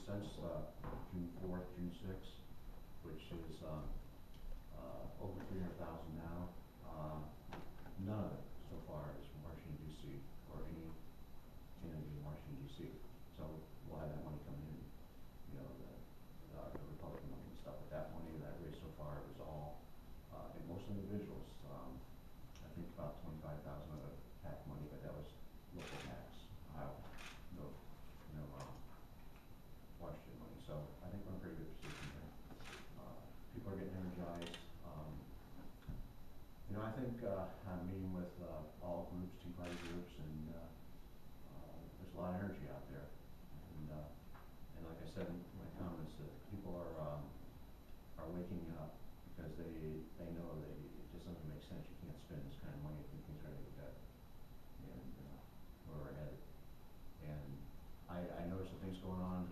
since June 4th, June 6th, which is over 300,000 now. None of it so far is from Washington D.C. or any entity in Washington D.C. So we'll have that money coming in, you know, the Republican money and stuff. But that money that I raised so far was all, and most individuals. I think about 25,000 of it PAC money, but that was local tax. No, Washington money. So I think we're in a pretty good position here. People are getting energized. You know, I think I'm meeting with all groups, Tea Party groups, and there's a lot of energy out there. And like I said in my comments, that people are waking up because they know that it just doesn't make sense. You can't spend this kind of money if things are going to get better. And where we're headed. And I noticed some things going on.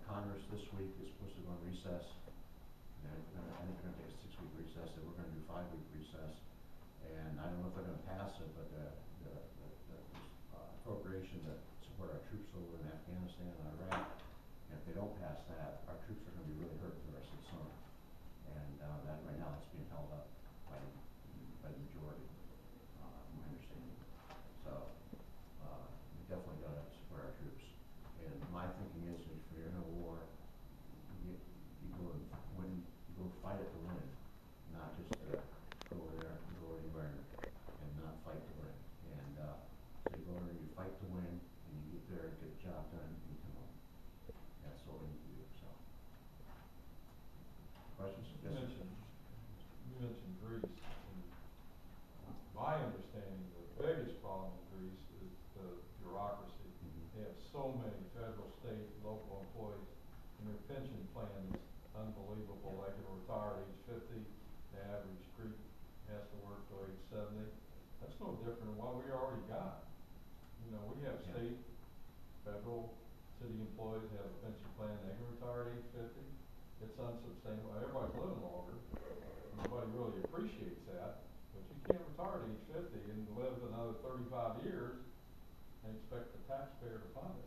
Congress this week is supposed to go on recess. I think they're going to take a 6-week recess, and we're going to do a 5-week recess. And I don't know if they're going to pass it, but the appropriation to support our troops over in Afghanistan and Iraq, and if they don't pass that, our troops are going to be really hurt for the rest of the summer. And that right now it's being held up by the majority, my understanding. So we definitely got to support our troops. And my thinking is, if you're in a war, you go and win, you go fight it to win, not just to go there, go anywhere, and not fight to win. And so you go there, you fight to win, and you get there, get the job done, and you come home. That's what we need to do. So, questions? Yes, You mentioned Greece. And my understanding, the biggest problem in Greece is the bureaucracy. They have so many federal, state, local employees, and their pension plan is unbelievable. They can retire at age 50. The average Greek has to work till age 70. That's no different than what we already got. You know, we have state, federal, city employees have a pension plan. They can retire at age 50. It's unsustainable. Everybody's living longer. Nobody really appreciates that. But you can't retire at age 50 and live another 35 years and expect the taxpayer to fund it.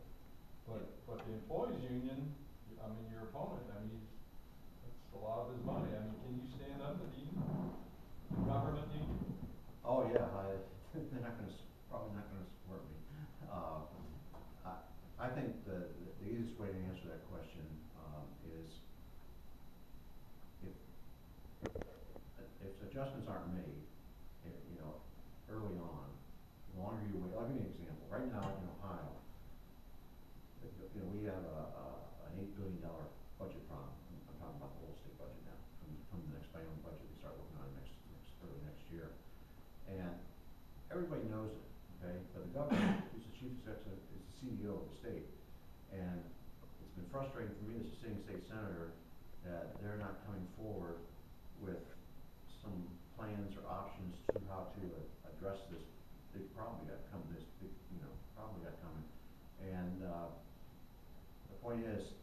But the employees union, I mean, your opponent, I mean, that's a lot of his money. I mean, can you stand up to the union? The government union? oh yeah, they're not going to, probably not going to support me. I think the easiest way to answer that question is if adjustments aren't made, you know, early on, the longer you wait. I'll give you an example. Right now in Ohio, you know, we have an $8 billion budget problem. I'm talking about the whole state budget now. From the next biennial budget, we start working on it early next year, and everybody knows it. Okay, but the governor, who's the chief executive, is the CEO of the state, and it's been frustrating for me as a sitting state senator that they're not coming forward with some plans or options to how to address this big problem we got coming. This big, you know, problem we got coming, and the point is,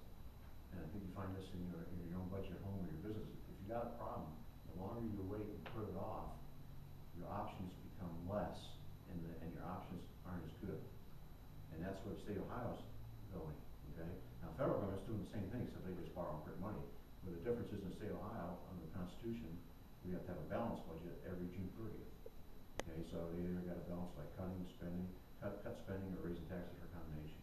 and I think you find this in your own budget at home or your business. If you got a problem, the longer you wait and put it off, your options become less, and your options aren't as good. And that's what state Ohio's going. Okay. Now, federal government's doing the same thing, except they just borrow and print money. But the difference is in the state of Ohio, under the Constitution, we have to have a balanced budget every June 30th. Okay, so they either got a balance by cutting spending, cut spending, or raising taxes for a combination.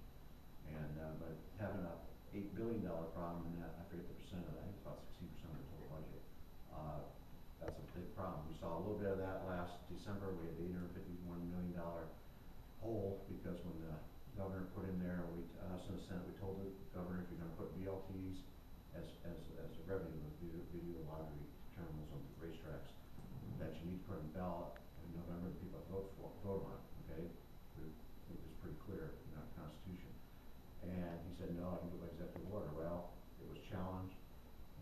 And but having a $8 billion problem in that, I forget the percent of that, I think it's about 16% of the total budget. That's a big problem. We saw a little bit of that last December. We had $851 million hole because when the governor put in there, us in the Senate, we told the governor, if you're going to put BLTs as a revenue, video lottery terminals on the racetracks, that you need to put on the ballot in November. The people vote on it. Okay, it was pretty clear in our Constitution. And he said, no, I can do it by executive order. Well, it was challenged,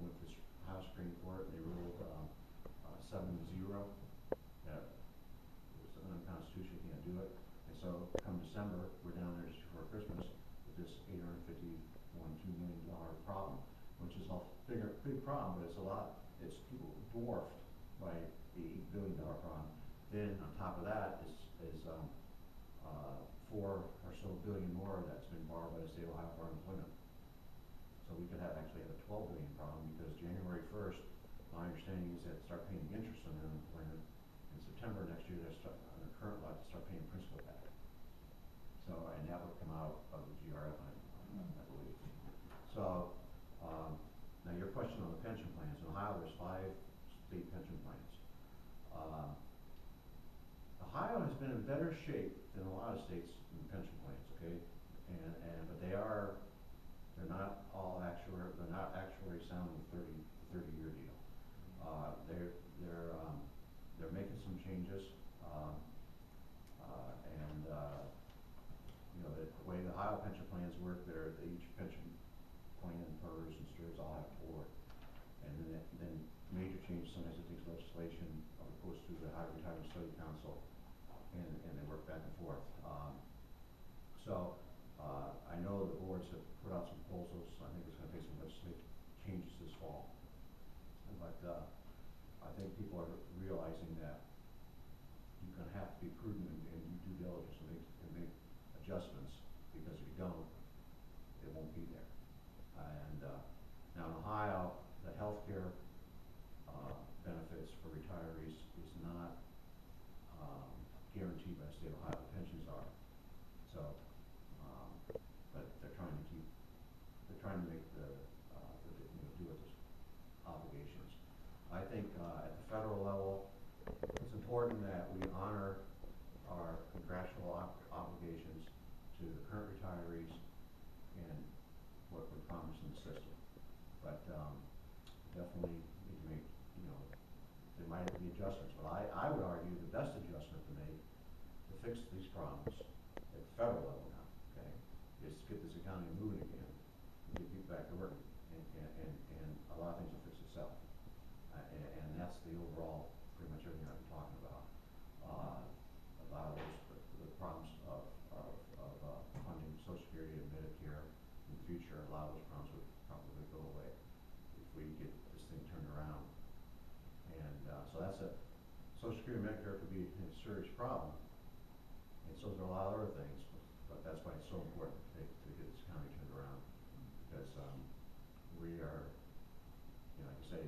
went to the House Supreme Court, and they ruled 7-0 that it was unconstitutional, you can't do it. And so come December, we're down there just before Christmas with this $851.2 million problem, which is a big problem, but it's dwarfed by the $8 billion problem. Then on top of that is 4 or so billion more that's been borrowed by the state of Ohio for unemployment. So we could actually have a 12 billion problem, because January 1st, my understanding is that start paying the interest on the unemployment. In September next year, they're on the current lot to start paying principal back. So, and that would come out of the GRF, I believe. So, now your question on the pension plans. In Ohio, there's 5 state pension plans. Ohio has been in better shape than a lot of states in pension plans, okay? But they're not actuary sound with 30-year deal. They're making some changes, you know, the way the Ohio pension plans work, each pension plan, PERS and STRS all have 4. And then major changes, sometimes it takes legislation, goes through the Ohio Retirement Study Council, and they work back and forth. I know the boards have put out some proposals. I think it's going to take some legislative changes this fall. But I think people are realizing that you're going to have to be prudent and do due diligence and make adjustments, because if you don't, it won't be there. Now in Ohio, the health care benefits for retirees is not guaranteed by the state of Ohio. The pensions are. So, but they're trying to make do with this obligations. I think at the federal level, it's important that we honor our contractual obligations to the current retirees and what we promised in the system. But definitely need to make, there might be adjustments, but I would argue the best adjustment to make to fix these problems at the federal level now, okay, is to get this economy moving again and get people back to work, and a lot of things will fix itself. And that's the overall, pretty much everything I've been talking about. A lot of the problems of funding Social Security and Medicare in the future, a lot of those problems would probably go away if we get this thing turned around. And so that's Social Security and Medicare could be a serious problem, and so there are a lot of other things, but that's why it's so important to get this economy turned around, because we are, like I say,